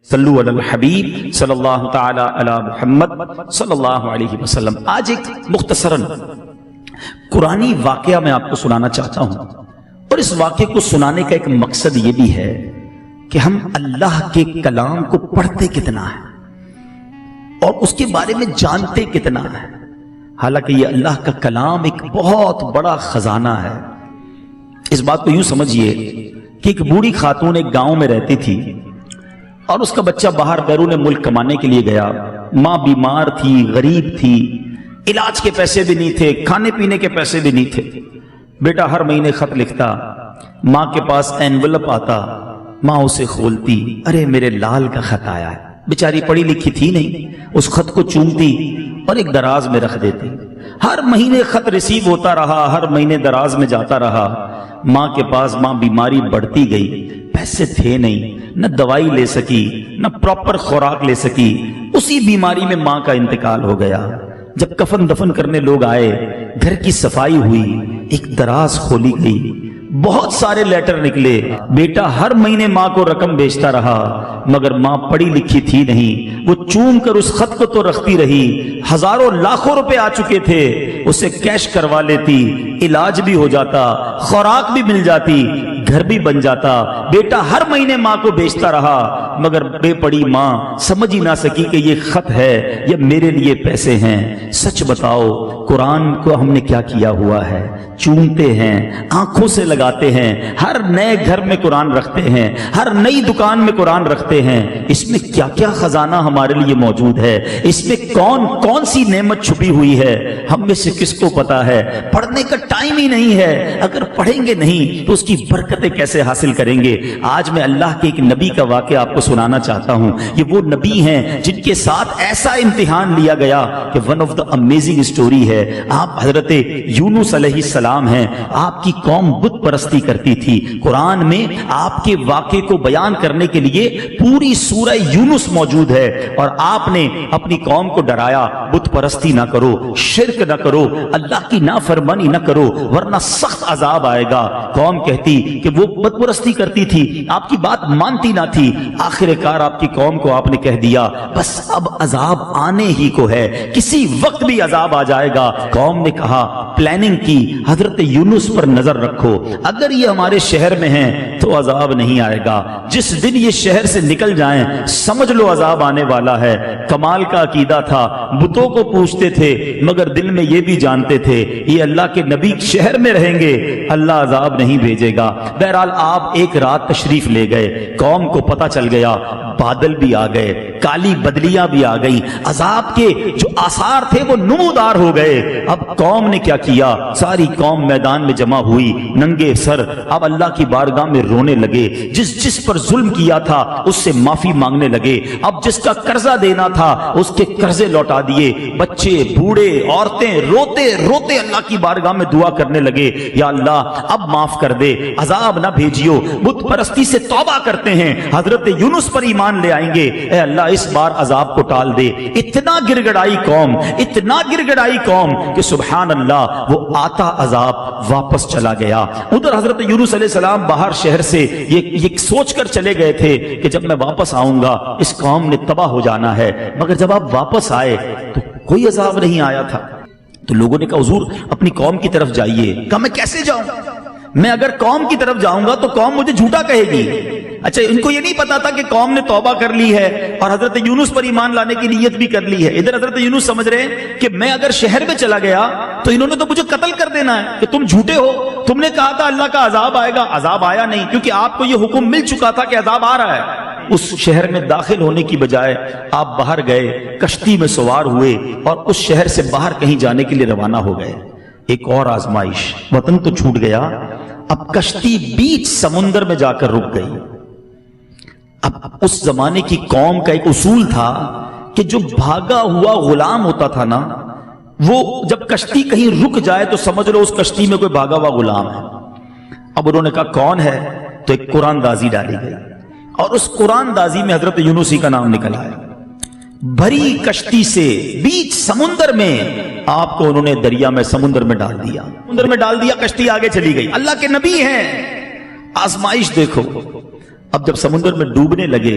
صلو علی الحبیب صلی اللہ تعالی علی محمد صلی اللہ علیہ وسلم۔ آج ایک مختصراً قرآنی واقعہ میں آپ کو سنانا چاہتا ہوں، اور اس واقعے کو سنانے کا ایک مقصد یہ بھی ہے کہ ہم اللہ کے کلام کو پڑھتے کتنا ہے اور اس کے بارے میں جانتے کتنا ہے۔ حالانکہ یہ اللہ کا کلام ایک بہت بڑا خزانہ ہے۔ اس بات کو یوں سمجھیے کہ ایک بوڑھی خاتون ایک گاؤں میں رہتی تھی اور اس کا بچہ باہر بیرون ملک کمانے کے لیے گیا۔ ماں بیمار تھی، غریب تھی، علاج کے پیسے بھی نہیں تھے، کھانے پینے کے پیسے بھی نہیں تھے۔ بیٹا ہر مہینے خط لکھتا، ماں کے پاس اینولپ آتا، ماں اسے کھولتی، ارے میرے لال کا خط آیا ہے۔ بیچاری پڑھی لکھی تھی نہیں، اس خط کو چومتی اور ایک دراز میں رکھ دیتی۔ ہر مہینے خط ریسیو ہوتا رہا، ہر مہینے دراز میں جاتا رہا۔ ماں کے پاس ماں بیماری بڑھتی گئی، پیسے تھے نہیں، نہ دوائی لے سکی، نہ پراپر خوراک لے سکی۔ اسی بیماری میں ماں کا انتقال ہو گیا۔ جب کفن دفن کرنے لوگ آئے، گھر کی صفائی ہوئی، ایک دراز کھولی گئی، بہت سارے لیٹر نکلے۔ بیٹا ہر مہینے ماں کو رقم بھیجتا رہا، مگر ماں پڑھی لکھی تھی نہیں، وہ چوم کر اس خط کو تو رکھتی رہی۔ ہزاروں لاکھوں روپے آ چکے تھے، اسے کیش کروا لیتی، علاج بھی ہو جاتا، خوراک بھی مل جاتی، گھر بھی بن جاتا۔ بیٹا ہر مہینے ماں کو بھیجتا رہا، مگر بے پڑھی ماں سمجھ ہی نہ سکی کہ یہ خط ہے یا میرے لیے پیسے ہیں۔ سچ بتاؤ، قرآن کو ہم نے کیا کیا ہوا ہے؟ چومتے ہیں، آنکھوں سے لگاتے ہیں، ہر نئے گھر میں قرآن رکھتے ہیں، ہر نئی دکان میں قرآن رکھتے ہیں۔ اس میں کیا کیا خزانہ ہمارے لیے موجود ہے، اس میں کون کون سی نعمت چھپی ہوئی ہے، ہم میں سے کس کو پتا ہے؟ پڑھنے کا ٹائم ہی نہیں ہے۔ اگر پڑھیں گے نہیں تو اس کی برکتیں کیسے حاصل کریں گے؟ آج میں اللہ کے ایک نبی کا واقعہ آپ کو سنانا چاہتا ہوں۔ یہ وہ نبی ہیں جن کے ساتھ ایسا امتحان لیا گیا کہ one of the amazing story ہے۔ آپ حضرت یونس علیہ السلام ہیں۔ آپ کی قوم بت پرستی کرتی تھی۔ قرآن میں آپ کے واقعے کو بیان کرنے کے لیے پوری سورہ یونس موجود ہے، اور آپ نے اپنی قوم کو ڈرایا، بت پرستی نہ کرو، شرک نہ کرو، اللہ کی نافرمانی نہ کرو، ورنہ سخت عذاب آئے گا۔ قوم کہتی کہ وہ بت پرستی کرتی تھی، آپ کی بات مانتی نہ تھی۔ آخر کار آپ کی قوم کو آپ نے کہہ دیا بس اب عذاب آنے ہی کو ہے، کسی وقت بھی عذاب آ جائے گا۔ قوم نے کہا، پلاننگ کی، حضرت یونس پر نظر رکھو، اگر یہ ہمارے شہر میں ہیں تو عذاب نہیں آئے گا، جس دن یہ شہر سے نکل جائیں سمجھ لو عذاب آنے والا ہے۔ کمال کا عقیدہ تھا، بتوں کو پوچھتے تھے مگر دل میں یہ بھی جانتے تھے یہ اللہ کے نبی شہر میں رہیں گے، اللہ عذاب نہیں بھیجے گا۔ بہرحال آپ ایک رات تشریف لے گئے، قوم کو پتہ چل گیا، بادل بھی آ گئے، کالی بدلیاں بھی آ گئیں، عذاب کے جو آثار تھے وہ نمودار ہو گئے۔ اب قوم نے کیا کیا؟ ساری قوم میدان میں جمع ہوئی، ننگے سر، اب اللہ کی بارگاہ میں رونے لگے۔ جس پر ظلم کیا تھا اس سے معافی مانگنے لگے، اب جس کا قرضہ دینا تھا اس کے قرضے لوٹا دیے۔ بچے، بوڑھے، عورتیں روتے روتے اللہ کی بارگاہ میں دعا کرنے لگے، یا اللہ اب معاف کر دے، عذاب نہ بھیجیو، بت پرستی سے توبہ کرتے ہیں، حضرت یونس پر ایمان لے آئیں گے، اے اللہ اس بار عذاب کو ٹال دے۔ اتنا گڑگڑائی قوم، اتنا گڑگڑائی قوم کہ سبحان اللہ وہ آتا عذاب واپس چلا گیا۔ ادھر حضرت یونس علیہ السلام باہر شہر سے یہ سوچ کر چلے گئے تھے کہ جب میں واپس آؤں گا اس قوم نے تباہ ہو جانا ہے، مگر جب آپ واپس آئے تو کوئی عذاب نہیں آیا تھا۔ تو لوگوں نے کہا حضور اپنی قوم کی طرف جائیے۔ کہا میں کیسے جاؤں؟ میں اگر قوم کی طرف جاؤں گا تو قوم مجھے جھوٹا کہے گی۔ اچھا ان کو یہ نہیں پتا تھا کہ قوم نے توبہ کر لی ہے اور حضرت یونس پر ایمان لانے کی نیت بھی کر لی ہے۔ ادھر حضرت یونس سمجھ رہے ہیں کہ میں اگر شہر میں چلا گیا تو انہوں نے تو مجھے قتل کر دینا ہے کہ تم جھوٹے ہو، تم نے کہا تھا اللہ کا عذاب آئے گا، عذاب آیا نہیں، کیونکہ آپ کو یہ حکم مل چکا تھا کہ عذاب آ رہا ہے۔ اس شہر میں داخل ہونے کی بجائے آپ باہر گئے، کشتی میں سوار ہوئے اور اس شہر سے باہر کہیں جانے کے لیے روانہ ہو گئے۔ ایک اور آزمائش، وطن تو چھوٹ گیا، اب کشتی بیچ سمندر میں جا کر رک گئی۔ اب اس زمانے کی قوم کا ایک اصول تھا کہ جو بھاگا ہوا غلام ہوتا تھا نا، وہ جب کشتی کہیں رک جائے تو سمجھ لو اس کشتی میں کوئی بھاگا ہوا غلام ہے۔ اب انہوں نے کہا کون ہے؟ تو ایک قرآن دازی ڈالی گئی، اور اس قرآن دازی میں حضرت یونس ہی کا نام نکل آیا۔ بھری کشتی سے بیچ سمندر میں آپ کو انہوں نے دریا میں سمندر میں ڈال دیا، سمندر میں ڈال دیا، کشتی آگے چلی گئی۔ اللہ کے نبی ہیں، آزمائش دیکھو۔ اب جب سمندر میں ڈوبنے لگے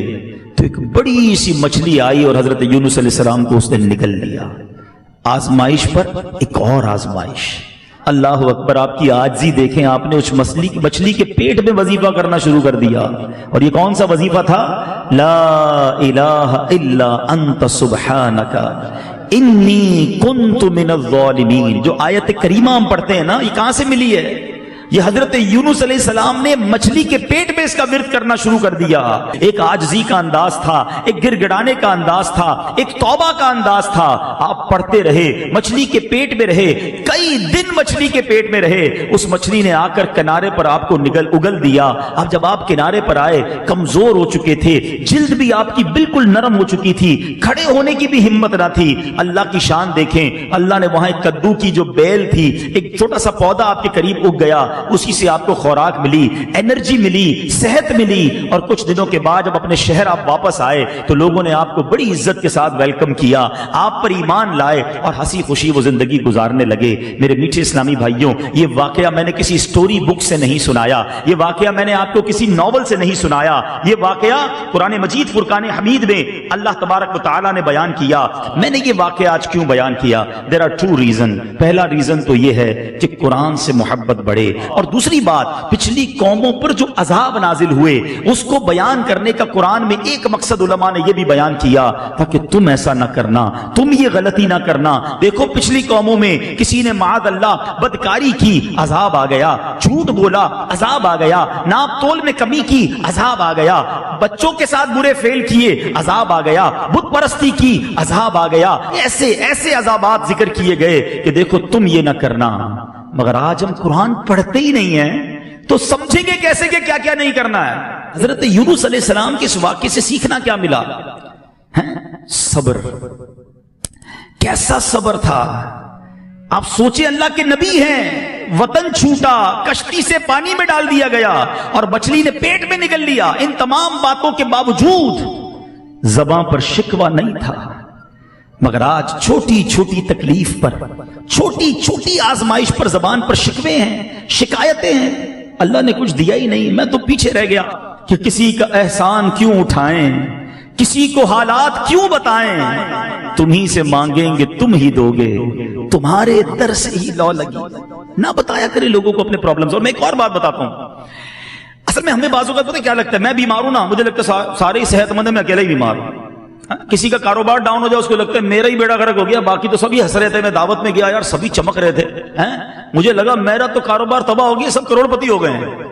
تو ایک بڑی سی مچھلی آئی اور حضرت یونس علیہ السلام کو اس نے نگل لیا۔ آزمائش پر ایک اور آزمائش۔ اللہ اکبر، آپ کی عاجزی دیکھیں، آپ نے اس مچھلی کے پیٹ میں وظیفہ کرنا شروع کر دیا، اور یہ کون سا وظیفہ تھا؟ لا الہ الا انت سبحانک انی کنت من الظالمین۔ جو آیت کریمہ ہم پڑھتے ہیں نا، یہ کہاں سے ملی ہے؟ یہ حضرت یونس علیہ السلام نے مچھلی کے پیٹ میں اس کا ورد کرنا شروع کر دیا۔ ایک عاجزی کا انداز تھا، ایک گر گڑانے کا انداز تھا، ایک توبہ کا انداز تھا۔ آپ پڑھتے رہے، مچھلی کے پیٹ میں رہے، کئی دن مچھلی کے پیٹ میں رہے۔ اس مچھلی نے آ کر کنارے پر آپ کو اگل دیا۔ اب جب آپ کنارے پر آئے، کمزور ہو چکے تھے، جلد بھی آپ کی بالکل نرم ہو چکی تھی، کھڑے ہونے کی بھی ہمت نہ تھی۔ اللہ کی شان دیکھیں، اللہ نے وہاں ایک کدو کی جو بیل تھی، ایک چھوٹا سا پودا آپ کے قریب اگ گیا، اسی سے آپ کو خوراک ملی، انرجی ملی، صحت ملی، اور کچھ دنوں کے بعد جب اپنے شہر آپ واپس آئے تو لوگوں نے آپ کو بڑی عزت کے ساتھ ویلکم کیا، آپ پر ایمان لائے اور ہنسی خوشی وہ زندگی گزارنے لگے۔ میرے میٹھے اسلامی بھائیوں، یہ واقعہ میں نے کسی سٹوری بک سے نہیں سنایا، یہ واقعہ میں نے آپ کو کسی ناول سے نہیں سنایا، یہ واقعہ قرآن مجید فرقان حمید میں اللہ تبارک و تعالیٰ نے بیان کیا۔ میں نے یہ واقعہ آج کیوں بیان کیا؟ There are two reason. پہلا ریزن تو یہ ہے کہ قرآن سے محبت بڑھے، اور دوسری بات، پچھلی قوموں پر جو عذاب نازل ہوئے اس کو بیان کرنے کا قرآن میں ایک مقصد علماء نے یہ بھی بیان کیا تھا کہ تم ایسا نہ کرنا، تم یہ غلطی نہ کرنا۔ دیکھو پچھلی قوموں میں کسی نے معاذ اللہ بدکاری کی، عذاب آ گیا، جھوٹ بولا، عذاب آ گیا، ناپ تول میں کمی کی، عذاب آ گیا، بچوں کے ساتھ برے فعل کیے، عذاب آ گیا، بت پرستی کی، عذاب آ گیا۔ ایسے ایسے عذابات ذکر کیے گئے کہ دیکھو تم یہ نہ کرنا۔ مگر آج ہم قرآن پڑھتے ہی نہیں ہیں تو سمجھیں گے کیسے کہ کیا کیا نہیں کرنا ہے۔ حضرت یونس علیہ السلام کے اس واقعے سے سیکھنا کیا ملا؟ صبر۔ کیسا صبر تھا! آپ سوچیں، اللہ کے نبی ہیں، وطن چھوٹا، کشتی سے پانی میں ڈال دیا گیا اور مچھلی نے پیٹ میں نگل لیا۔ ان تمام باتوں کے باوجود زباں پر شکوہ نہیں تھا، مگر آج چھوٹی چھوٹی تکلیف پر، چھوٹی چھوٹی آزمائش پر زبان پر شکوے ہیں، شکایتیں ہیں۔ اللہ نے کچھ دیا ہی نہیں، میں تو پیچھے رہ گیا، کہ کسی کا احسان کیوں اٹھائیں، کسی کو حالات کیوں بتائیں، تم ہی سے مانگیں گے تم ہی دو گے، تمہارے در سے ہی لو لگی۔ نہ بتایا کرے لوگوں کو اپنے پرابلمز۔ اور میں ایک اور بات بتاتا ہوں، اصل میں ہمیں بعض اوقات پتہ کیا لگتا ہے، میں بیمار ہوں نا، مجھے لگتا ہے سارے ہی صحت مند ہیں، میں اکیلا ہی بیمار ہوں۔ کسی کا کاروبار ڈاؤن ہو جائے اس کو لگتا ہے میرا ہی بیڑا غرق ہو گیا، باقی تو سبھی ہنس رہے تھے، میں دعوت میں گیا یار سبھی چمک رہے تھے، مجھے لگا میرا تو کاروبار تباہ ہو گیا، سب کروڑ پتی ہو گئے ہیں۔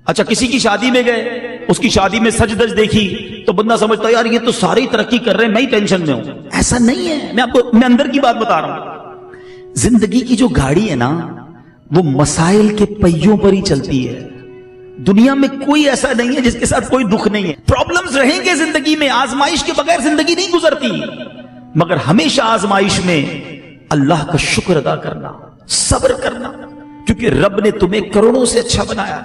اچھا کسی کی شادی میں گئے، اس کی شادی میں سج دج دیکھی تو بندہ سمجھتا ہے یار یہ تو سارے ہی ترقی کر رہے ہیں، میں ہی ٹینشن میں ہوں۔ ایسا نہیں ہے، میں آپ کو میں اندر کی بات بتا رہا ہوں۔ زندگی کی جو گاڑی ہے نا، وہ مسائل کے پہیوں پر ہی چلتی ہے۔ دنیا میں کوئی ایسا نہیں ہے جس کے ساتھ کوئی دکھ نہیں ہے۔ پرابلمز رہیں گے زندگی میں، آزمائش کے بغیر زندگی نہیں گزرتی، مگر ہمیشہ آزمائش میں اللہ کا شکر ادا کرنا، صبر کرنا، کیونکہ رب نے تمہیں کروڑوں سے اچھا بنایا۔